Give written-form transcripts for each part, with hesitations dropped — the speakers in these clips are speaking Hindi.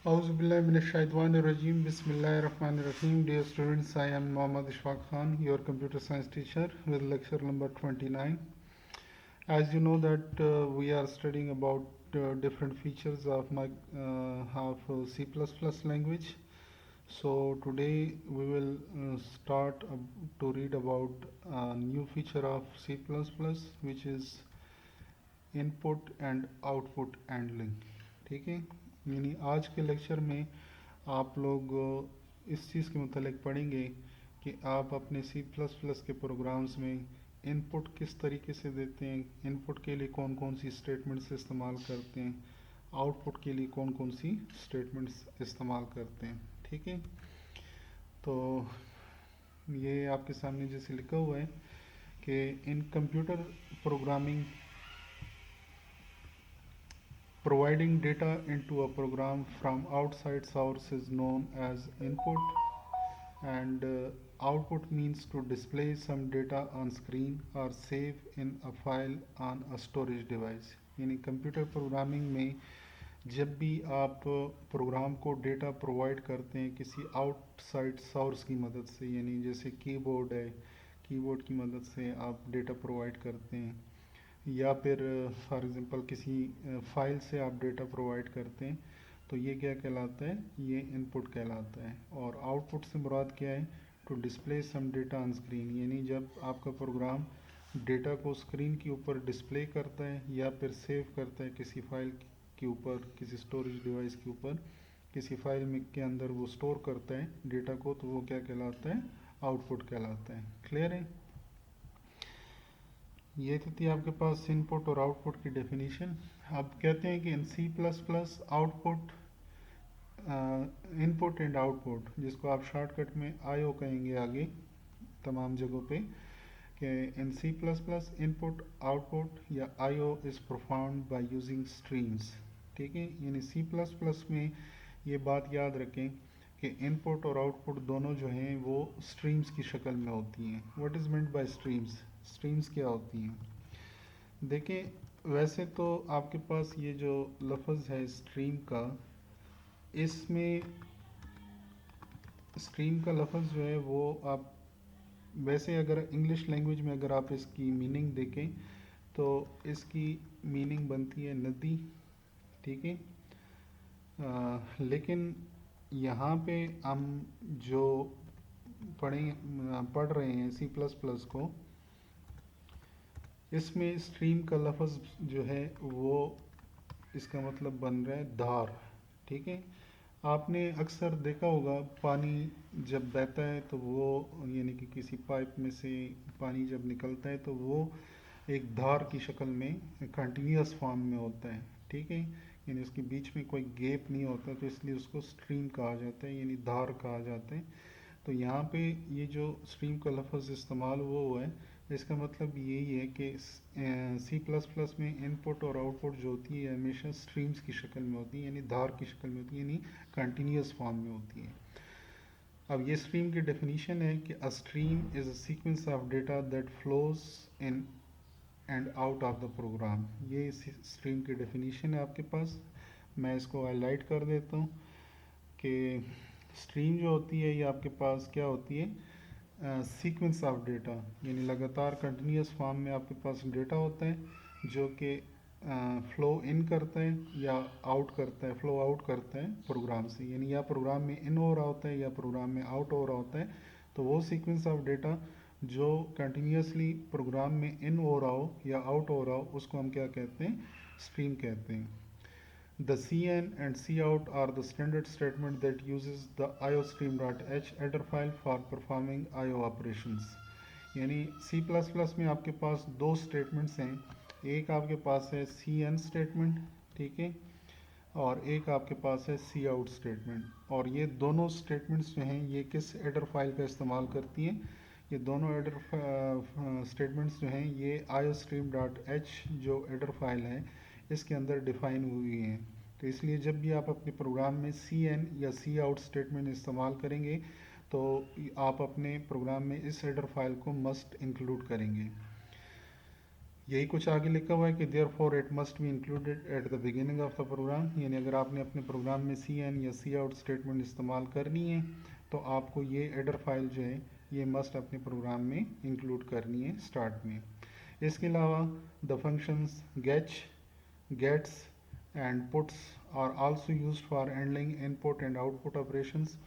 Auzubillahiminash-shaytanir-rajim. Bismillahir-rahmanir-rahim. Dear students, I am Mohammad Ishfaq Khan, your computer science teacher with lecture number 29. As you know that we are studying about different features of C++ language. So today we will start to read about a new feature of C++, which is input and output handling. ठीक है, यानी आज के लेक्चर में आप लोग इस चीज़ के मुतालिक पढ़ेंगे कि आप अपने सी प्लस प्लस के प्रोग्राम्स में इनपुट किस तरीके से देते हैं, इनपुट के लिए कौन कौन सी स्टेटमेंट्स इस्तेमाल करते हैं, आउटपुट के लिए कौन कौन सी स्टेटमेंट्स इस्तेमाल करते हैं. ठीक है, तो ये आपके सामने जैसे लिखा हुआ है कि इन computer programming providing data into a program from outside source is known as input, and output means to display some data on screen or save in a file on a storage device. यानी कंप्यूटर प्रोग्रामिंग में जब भी आप प्रोग्राम को डेटा प्रोवाइड करते हैं किसी आउटसाइड सोर्स की मदद से, यानी जैसे कीबोर्ड है, कीबोर्ड की मदद से आप डेटा प्रोवाइड करते हैं, या फिर फॉर एग्ज़ाम्पल किसी फाइल से आप डेटा प्रोवाइड करते हैं, तो ये क्या कहलाता है, ये इनपुट कहलाता है. और आउटपुट से मुराद क्या है, to display some data on screen, यानी जब आपका प्रोग्राम डेटा को स्क्रीन के ऊपर डिस्प्ले करता है या फिर सेव करता है किसी फाइल के ऊपर, किसी स्टोरेज डिवाइस के ऊपर, किसी फाइल में के अंदर वो स्टोर करता है डेटा को, तो वो क्या कहलाता है, आउटपुट कहलाता है. क्लियर है. ये तो थी आपके पास इनपुट और आउटपुट की डेफिनेशन. अब कहते हैं कि in C plus plus output, input and output, जिसको आप शॉर्टकट में आईओ कहेंगे आगे तमाम जगहों पे, कि in C plus plus input output या IO is performed by using streams. ठीक है, यानी सी प्लस प्लस में ये बात याद रखें कि इनपुट और आउटपुट दोनों जो हैं वो स्ट्रीम्स की शक्ल में होती हैं. What is meant by streams, streams क्या होती हैं. देखें, वैसे तो आपके पास ये जो लफ्ज़ है स्ट्रीम का, इसमें स्ट्रीम का लफ्ज़ जो है वो आप वैसे अगर इंग्लिश लैंग्वेज में अगर आप इसकी मीनिंग देखें तो इसकी मीनिंग बनती है नदी. ठीक है, लेकिन यहाँ पे हम जो पढ़ रहे हैं सी प्लस प्लस को, इसमें स्ट्रीम का लफ्ज़ जो है वो इसका मतलब बन रहा है धार. ठीक है, आपने अक्सर देखा होगा पानी जब बहता है तो वो, यानी कि किसी पाइप में से पानी जब निकलता है तो वो एक धार की शक्ल में कंटिन्यूस फॉर्म में होता है. ठीक है, यानी उसके बीच में कोई गैप नहीं होता, तो इसलिए उसको स्ट्रीम कहा जाता है, यानी धार कहा जाता है. तो यहाँ पे ये जो स्ट्रीम का लफ्ज़ इस्तेमाल वो हुआ है, इसका मतलब यही है कि सी प्लस प्लस में इनपुट और आउटपुट जो होती है हमेशा स्ट्रीम्स की शक्ल में होती है, यानी धार की शक्ल में होती है, यानी कंटिन्यूस फॉर्म में होती है. अब ये स्ट्रीम की डेफिनेशन है कि a stream is a sequence of data that flows in and out of the program. ये स्ट्रीम की डेफिनेशन है आपके पास. मैं इसको हाईलाइट कर देता हूँ कि स्ट्रीम जो होती है ये आपके पास क्या होती है, सीक्वेंस ऑफ डेटा, यानी लगातार कंटिन्यूस फॉर्म में आपके पास डेटा होता है जो कि फ्लो इन करता है या आउट करता है, फ्लो आउट करता है प्रोग्राम से, यानी या प्रोग्राम में इन हो रहा होता है या प्रोग्राम में आउट हो रहा होता है. तो वो सीक्वेंस ऑफ डेटा जो कंटिन्यूसली प्रोग्राम में इन हो रहा हो या आउट हो रहा हो, उसको हम क्या कहते हैं, स्ट्रीम कहते हैं. The cin and cout are the standard statement that uses the iostream.h header file for performing IO operations. यानी C++ में आपके पास दो स्टेटमेंट्स हैं. एक आपके पास है cin स्टेटमेंट, ठीक है, और एक आपके पास है cout स्टेटमेंट. और ये दोनों स्टेटमेंट्स जो हैं ये किस हेडर फाइल का इस्तेमाल करती हैं, ये दोनों हेडर स्टेटमेंट्स जो हैं ये iostream.h जो हेडर फाइल है इसके अंदर डिफाइन हुई हैं. तो इसलिए जब भी आप अपने प्रोग्राम में cin या cout स्टेटमेंट इस्तेमाल करेंगे तो आप अपने प्रोग्राम में इस हेडर फाइल को मस्ट इंक्लूड करेंगे. यही कुछ आगे लिखा हुआ है कि therefore it must be included at the beginning of the program, यानी अगर आपने अपने प्रोग्राम में सी एन या सी आउट स्टेटमेंट इस्तेमाल करनी है तो आपको ये एडर फाइल जो है ये मस्ट अपने प्रोग्राम में इंक्लूड करनी है स्टार्ट में। इसके अलावा the functions gets and puts are also used for handling input and output operations.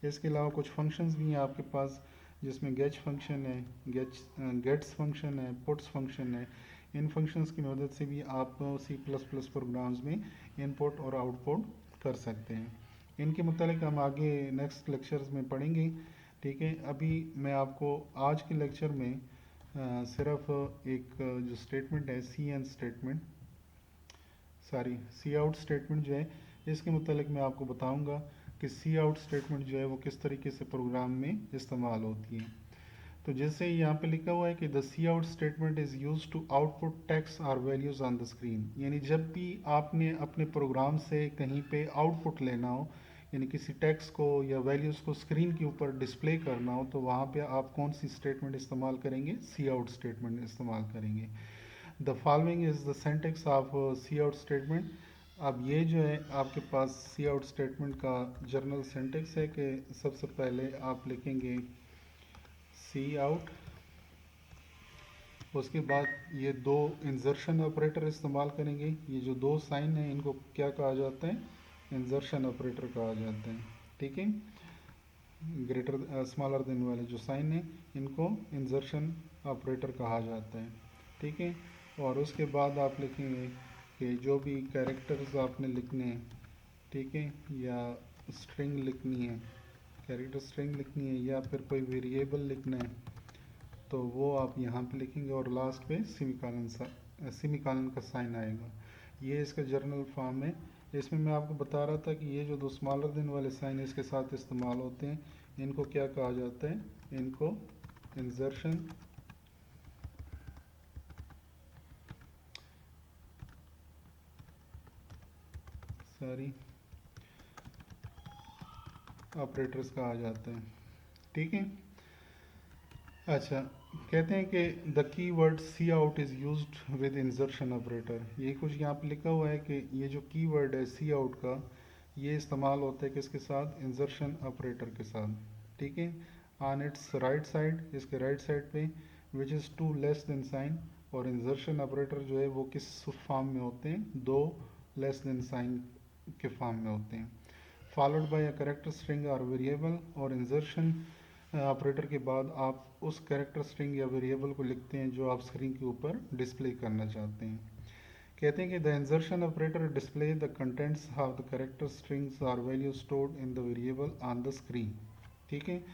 इसके अलावा कुछ फंक्शंस भी हैं आपके पास जिसमें गेट फंक्शन है, गेट्स फंक्शन है, पुट्स फंक्शन है। इन फंक्शंस की मदद से भी आप सी प्लस प्लस प्रोग्राम्स में इनपुट और आउटपुट कर सकते हैं। इनके मुतालिक हम आगे नेक्स्ट लेक्चर्स में पढ़ेंगे। ठीक है, अभी मैं आपको आज के लेक्चर में सिर्फ एक जो स्टेटमेंट है सी आउट स्टेटमेंट जो है इसके मुतालिक मैं आपको बताऊंगा कि सी आउट स्टेटमेंट जो है वो किस तरीके से प्रोग्राम में इस्तेमाल होती है। तो जैसे यहाँ पे लिखा हुआ है कि the C out statement is use to output text or values on the screen, यानी जब भी आपने अपने प्रोग्राम से कहीं पे आउटपुट लेना हो, यानी किसी टेक्स्ट को या वैल्यूज़ को स्क्रीन के ऊपर डिस्प्ले करना हो, तो वहाँ पे आप कौन सी स्टेटमेंट इस्तेमाल करेंगे? सी आउट स्टेटमेंट इस्तेमाल करेंगे। The following is the syntax of C out statement. अब ये जो है आपके पास सी आउट स्टेटमेंट का जर्नल सिंटैक्स है कि सबसे पहले आप लिखेंगे सी आउट, उसके बाद ये दो इंजर्शन ऑपरेटर इस्तेमाल करेंगे। ये जो दो साइन हैं इनको क्या कहा जाता है? इंजर्शन ऑपरेटर कहा जाता है। ठीक है, ग्रेटर स्मॉलर देन वाले जो साइन हैं इनको इंजर्शन ऑपरेटर कहा जाता है। ठीक है, और उसके बाद आप लिखेंगे कि जो भी कैरेक्टर्स आपने लिखने हैं, ठीक है, या स्ट्रिंग लिखनी है, कैरेक्टर स्ट्रिंग लिखनी है या फिर कोई वेरिएबल लिखना है, तो वो आप यहाँ पे लिखेंगे और लास्ट पे सेमीकॉलन का साइन आएगा। ये इसका जर्नल फॉर्म है। इसमें मैं आपको बता रहा था कि ये जो दो स्मॉलर देन वाले साइन इसके साथ इस्तेमाल होते हैं, इनको क्या कहा जाता है? इनको इंजर्शन ऑपरेटर्स कहा जाता है। ठीक है, अच्छा, कहते हैं कि the keyword C out is used with insertion operator. ये कुछ यहाँ पे लिखा हुआ है कि ये जो की वर्ड है सी आउट का, ये इस्तेमाल होता है किसके साथ? इंजर्शन ऑपरेटर के साथ। ठीक है, ऑन इट्स राइट साइड, इसके राइट साइड पे, which is two less than sign. और इंजर्शन ऑपरेटर जो है वो किस फॉर्म में होते हैं? दो लेस देन साइन के फॉर्म में होते हैं। Followed by a character string और वेरिएबल। और इंजर्शन ऑपरेटर के बाद आप उस कैरेक्टर स्ट्रिंग या वेरिएबल को लिखते हैं जो आप स्क्रीन के ऊपर डिस्प्ले करना चाहते हैं। कहते हैं कि the insertion operator display the contents of the character strings or value stored in the variable on the screen. ठीक है,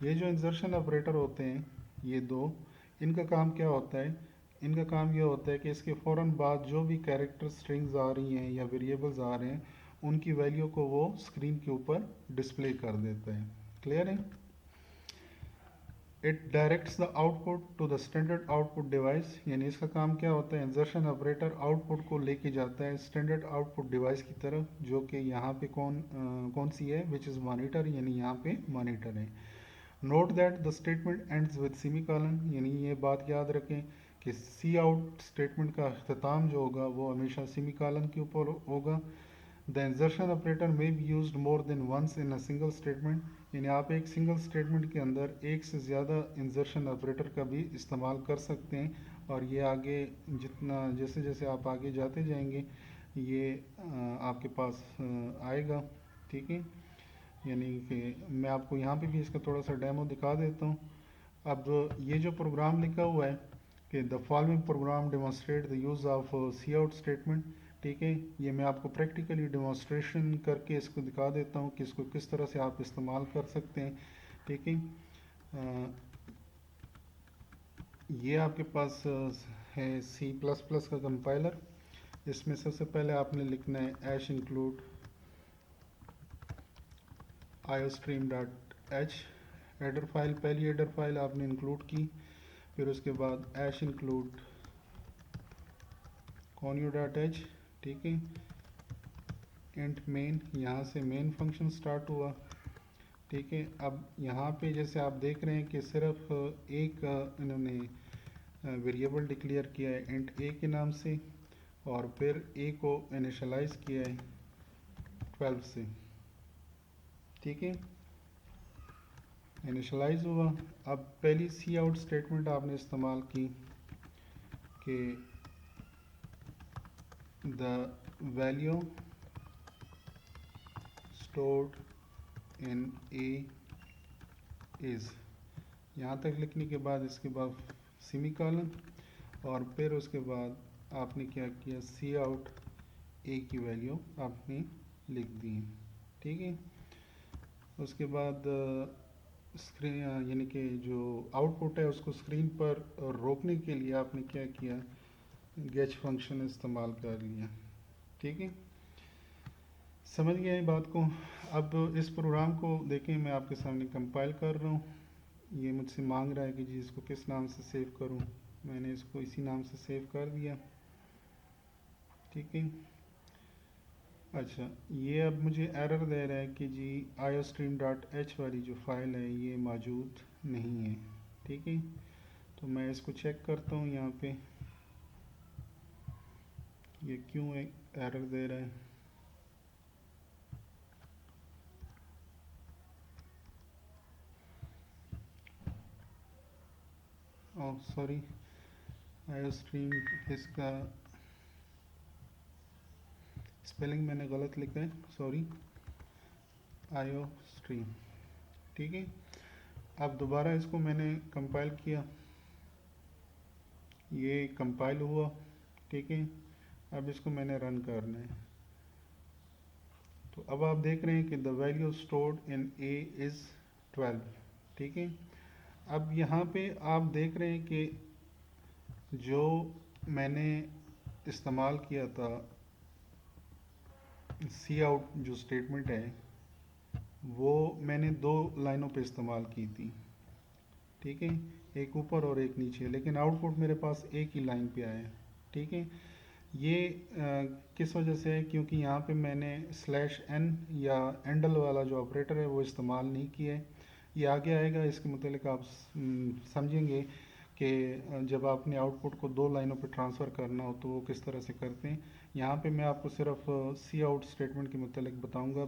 ये जो इंजर्शन ऑपरेटर होते हैं ये दो, इनका काम क्या होता है? इनका काम ये होता है कि इसके फ़ौरन बाद जो भी कैरेक्टर स्ट्रिंग्स आ रही हैं या वेरिएबल्स आ रहे हैं उनकी वैल्यू को वो स्क्रीन के ऊपर डिस्प्ले कर देता है। क्लियर है? It directs the output to the standard output device, यानी इसका काम क्या होता है? इंजर्शन ऑपरेटर आउटपुट को लेके जाता है स्टैंडर्ड आउटपुट डिवाइस की तरफ, जो कि यहाँ पे कौन सी है? विच इज़ मॉनिटर, यानी यहाँ पे मॉनिटर है। Note that the statement ends with semicolon, यानी ये बात याद रखें कि सी आउट स्टेटमेंट का अख्ताम जो होगा वो हमेशा सेमीकॉलन के ऊपर होगा। The insertion operator may be used more than once in a single statement, यानी आप एक सिंगल स्टेटमेंट के अंदर एक से ज़्यादा इंजर्शन ऑपरेटर का भी इस्तेमाल कर सकते हैं। और ये आगे जितना जैसे जैसे आप आगे जाते जाएंगे ये आपके पास आएगा। ठीक है, यानी कि मैं आपको यहाँ पे भी इसका थोड़ा सा डेमो दिखा देता हूँ। अब ये जो प्रोग्राम लिखा हुआ है कि the following program demonstrate the use of C out statement. ठीक है, ये मैं आपको प्रैक्टिकली डेमोन्स्ट्रेशन करके इसको दिखा देता हूँ कि इसको किस तरह से आप इस्तेमाल कर सकते हैं। ठीक है, ये आपके पास है सी प्लस प्लस का कंपाइलर। इसमें सबसे पहले आपने लिखना है ऐश इंक्लूड iostream.h एडर फाइल, पहली एडर फाइल आपने इंक्लूड की। फिर उसके बाद ऐश इंक्लूड conio.h। ठीक है, इंट मेन, यहाँ से मेन फंक्शन स्टार्ट हुआ। ठीक है, अब यहाँ पे जैसे आप देख रहे हैं कि सिर्फ एक इन्होंने वेरिएबल डिक्लेयर किया है इंट ए के नाम से, और फिर ए को इनिशलाइज किया है 12 से, ठीक है, इनिशलाइज हुआ। अब पहली सी आउट स्टेटमेंट आपने इस्तेमाल की कि the value stored in A is, यहाँ तक लिखने के बाद इसके बाद सेमीकोलन, और फिर उसके बाद आपने क्या किया, सी आउट ए की वैल्यू आपने लिख दी, ठीक है। उसके बाद स्क्रीन यानी कि जो आउटपुट है उसको स्क्रीन पर रोकने के लिए आपने क्या किया, गेच फंक्शन इस्तेमाल कर लिया, ठीक है। समझ गया ये बात को। अब इस प्रोग्राम को देखें, मैं आपके सामने कंपाइल कर रहा हूँ। ये मुझसे मांग रहा है कि जी इसको किस नाम से सेव करूँ, मैंने इसको इसी नाम से सेव कर दिया, ठीक है। अच्छा, ये अब मुझे एरर दे रहा है कि जी iostream.h वाली जो फाइल है ये मौजूद नहीं है, ठीक है। तो मैं इसको चेक करता हूँ यहाँ पे ये क्यों एरर दे रहा है। ओह सॉरी, iostream इसका स्पेलिंग मैंने गलत लिखा है, सॉरी, iostream, ठीक है। अब दोबारा इसको मैंने कंपाइल किया, ये कंपाइल हुआ, ठीक है। अब इसको मैंने रन करना है, तो अब आप देख रहे हैं कि the value stored in A is 12, ठीक है। अब यहाँ पे आप देख रहे हैं कि जो मैंने इस्तेमाल किया था सी आउट जो स्टेटमेंट है वो मैंने दो लाइनों पे इस्तेमाल की थी, ठीक है, एक ऊपर और एक नीचे, लेकिन आउटपुट मेरे पास एक ही लाइन पे आया, ठीक है। ये किस वजह से है, क्योंकि यहाँ पे मैंने स्लैश एन या एंडल वाला जो ऑपरेटर है वो इस्तेमाल नहीं किया है। ये आगे आएगा, इसके मतलब आप समझेंगे कि जब आपने आउटपुट को दो लाइनों पे ट्रांसफ़र करना हो तो वो किस तरह से करते हैं। यहाँ पे मैं आपको सिर्फ सी आउट स्टेटमेंट के मतलब बताऊँगा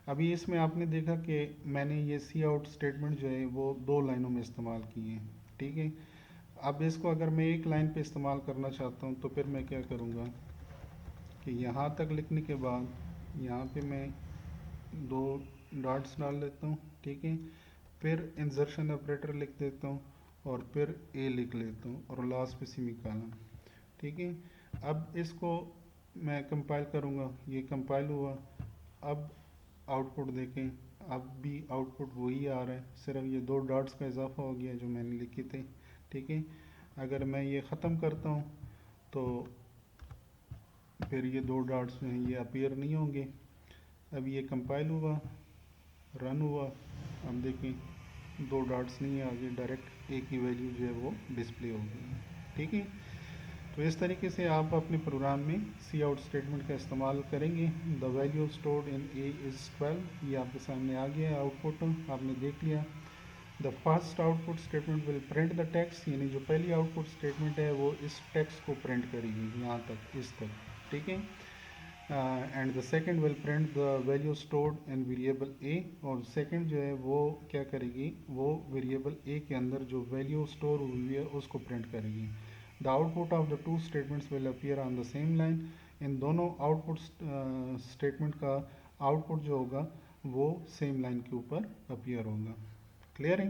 अभी इसमें आपने देखा कि मैंने ये सी आउट स्टेटमेंट जो है वो दो लाइनों में इस्तेमाल की है, ठीक है। अब इसको अगर मैं एक लाइन पे इस्तेमाल करना चाहता हूँ तो फिर मैं क्या करूँगा कि यहाँ तक लिखने के बाद यहाँ पे मैं दो डॉट्स डाल लेता हूँ, ठीक है, फिर इंसर्शन ऑपरेटर लिख देता हूँ और फिर ए लिख लेता हूँ और लास्ट पे सेमीकोलन, ठीक है। अब इसको मैं कंपाइल करूँगा, ये कंपाइल हुआ। अब आउटपुट देखें, अब भी आउटपुट वही आ रहा है, सिर्फ ये दो डॉट्स का इजाफा हो गया जो मैंने लिखे थे, ठीक है। अगर मैं ये ख़त्म करता हूँ तो फिर ये दो डॉट्स जो हैं ये अपीयर नहीं होंगे। अब ये कंपाइल हुआ, रन हुआ, अब देखें दो डॉट्स नहीं है आगे, डायरेक्ट ए की वैल्यू जो है वो डिस्प्ले हो गई, ठीक है। तो इस तरीके से आप अपने प्रोग्राम में सी आउट स्टेटमेंट का इस्तेमाल करेंगे। The value stored in A is 12, ये आपके सामने आ गया आउटपुट, आपने देख लिया। The first output statement will print the text, यानी जो पहली आउटपुट स्टेटमेंट है वो इस टेक्स्ट को प्रिंट करेगी यहाँ तक, इस तक, ठीक है। And the second will print the value stored in variable A, और सेकंड जो है वो क्या करेगी, वो वेरिएबल ए के अंदर जो वैल्यू स्टोर हुई है उसको प्रिंट करेगी। The output of the two statements will appear on the same line, इन दोनों आउटपुट स्टेटमेंट का आउटपुट जो होगा वो सेम लाइन के ऊपर अपीयर होगा। क्लियर है?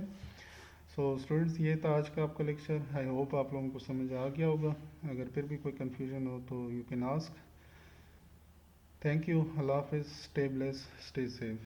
सो स्टूडेंट्स, ये था आज का आपका लेक्चर। आई होप आप लोगों को समझ आ गया होगा। अगर फिर भी कोई कन्फ्यूजन हो तो you can ask. Thank you. अल्लाह हाफिज़। Stay blessed, stay safe.